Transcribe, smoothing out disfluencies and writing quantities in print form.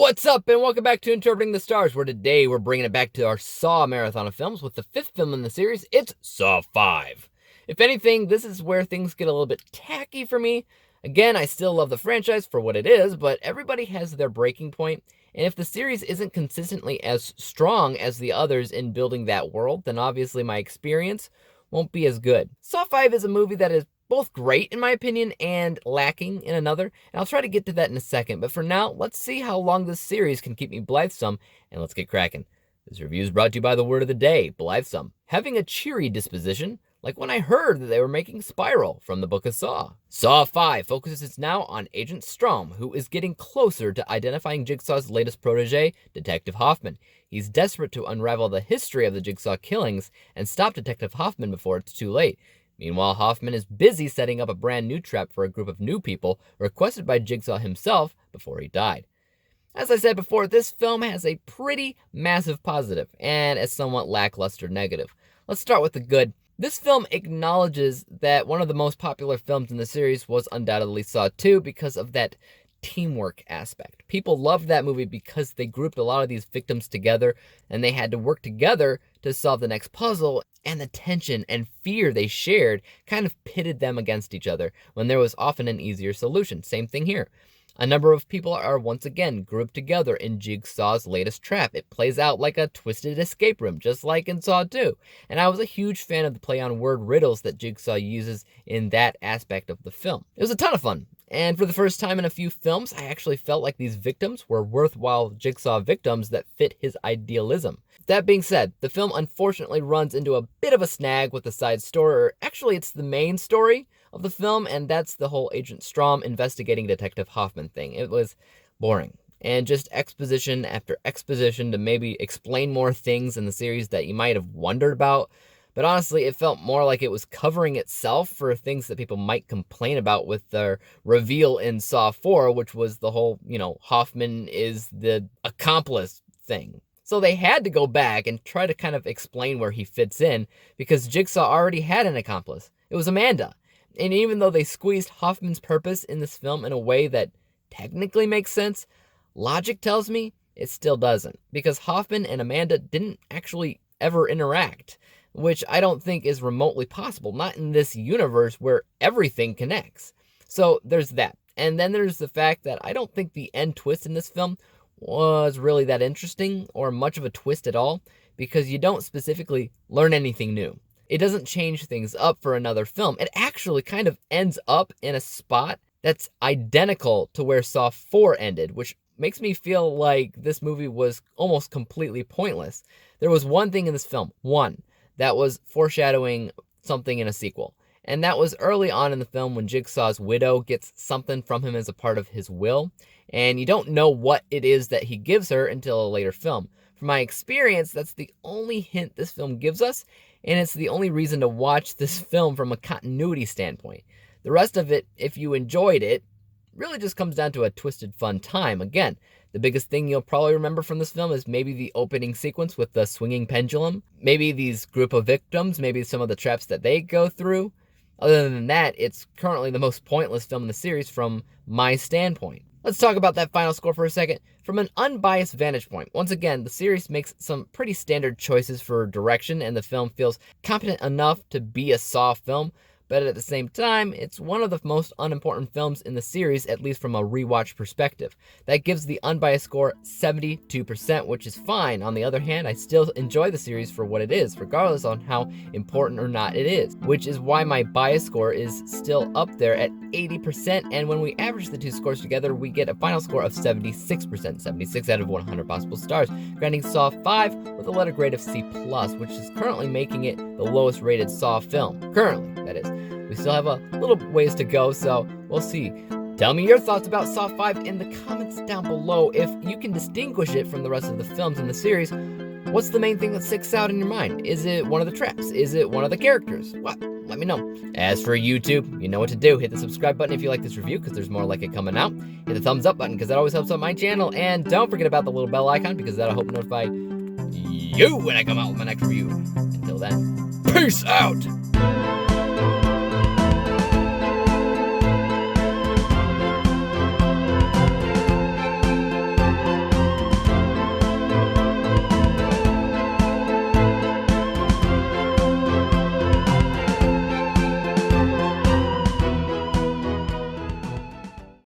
What's up, and welcome back to Interpreting the Stars, where today we're bringing it back to our Saw marathon of films with the fifth film in the series. It's Saw 5. If anything, this is where things get a little bit tacky for me. Again, I still love the franchise for what it is, but everybody has their breaking point, and if the series isn't consistently as strong as the others in building that world, then obviously my experience won't be as good. Saw 5 is a movie that is both great in my opinion and lacking in another, and I'll try to get to that in a second, but for now, let's see how long this series can keep me blithesome, and let's get cracking. This review is brought to you by the word of the day, blithesome. Having a cheery disposition, like when I heard that they were making Spiral from the Book of Saw. Saw 5 focuses now on Agent Strom, who is getting closer to identifying Jigsaw's latest protege, Detective Hoffman. He's desperate to unravel the history of the Jigsaw killings and stop Detective Hoffman before it's too late. Meanwhile, Hoffman is busy setting up a brand new trap for a group of new people requested by Jigsaw himself before he died. As I said before, this film has a pretty massive positive and a somewhat lackluster negative. Let's start with the good. This film acknowledges that one of the most popular films in the series was undoubtedly Saw 2 because of that teamwork aspect. People loved that movie because they grouped a lot of these victims together and they had to work together to solve the next puzzle, and the tension and fear they shared kind of pitted them against each other when there was often an easier solution. Same thing here. A number of people are once again grouped together in Jigsaw's latest trap. It plays out like a twisted escape room, just like in Saw 2. And I was a huge fan of the play on word riddles that Jigsaw uses in that aspect of the film. It was a ton of fun. And for the first time in a few films, I actually felt like these victims were worthwhile Jigsaw victims that fit his idealism. That being said, the film unfortunately runs into a bit of a snag with the side story, or actually it's the main story of the film, and that's the whole Agent Strom investigating Detective Hoffman thing. It was boring, and just exposition after exposition to maybe explain more things in the series that you might have wondered about. But honestly, it felt more like it was covering itself for things that people might complain about with their reveal in Saw 4, which was the whole, Hoffman is the accomplice thing. So they had to go back and try to kind of explain where he fits in, because Jigsaw already had an accomplice. It was Amanda. And even though they squeezed Hoffman's purpose in this film in a way that technically makes sense, logic tells me it still doesn't, because Hoffman and Amanda didn't actually ever interact, which I don't think is remotely possible, not in this universe where everything connects. So there's that. And then there's the fact that I don't think the end twist in this film was really that interesting or much of a twist at all, because you don't specifically learn anything new. It doesn't change things up for another film. It actually kind of ends up in a spot that's identical to where Saw 4 ended, which makes me feel like this movie was almost completely pointless. There was one thing in this film, that was foreshadowing something in a sequel. And that was early on in the film when Jigsaw's widow gets something from him as a part of his will, and you don't know what it is that he gives her until a later film. From my experience, that's the only hint this film gives us, and it's the only reason to watch this film from a continuity standpoint. The rest of it, if you enjoyed it, really just comes down to a twisted fun time. Again, the biggest thing you'll probably remember from this film is maybe the opening sequence with the swinging pendulum, maybe these group of victims, maybe some of the traps that they go through. Other than that, it's currently the most pointless film in the series from my standpoint. Let's talk about that final score for a second. From an unbiased vantage point, once again, the series makes some pretty standard choices for direction, and the film feels competent enough to be a Saw film, but at the same time, it's one of the most unimportant films in the series, at least from a rewatch perspective. That gives the unbiased score 72%, which is fine. On the other hand, I still enjoy the series for what it is, regardless on how important or not it is, which is why my bias score is still up there at 80%, and when we average the two scores together, we get a final score of 76%, 76 out of 100 possible stars, granting Saw 5 with a letter grade of C+, which is currently making it the lowest rated Saw film. Currently, that is. We still have a little ways to go, so we'll see. Tell me your thoughts about Saw 5 in the comments down below. If you can distinguish it from the rest of the films in the series, what's the main thing that sticks out in your mind? Is it one of the traps? Is it one of the characters? What? Let me know. As for YouTube, you know what to do. Hit the subscribe button if you like this review, because there's more like it coming out. Hit the thumbs up button, because that always helps out my channel. And don't forget about the little bell icon, because that'll help notify you when I come out with my next review. Until then, peace out!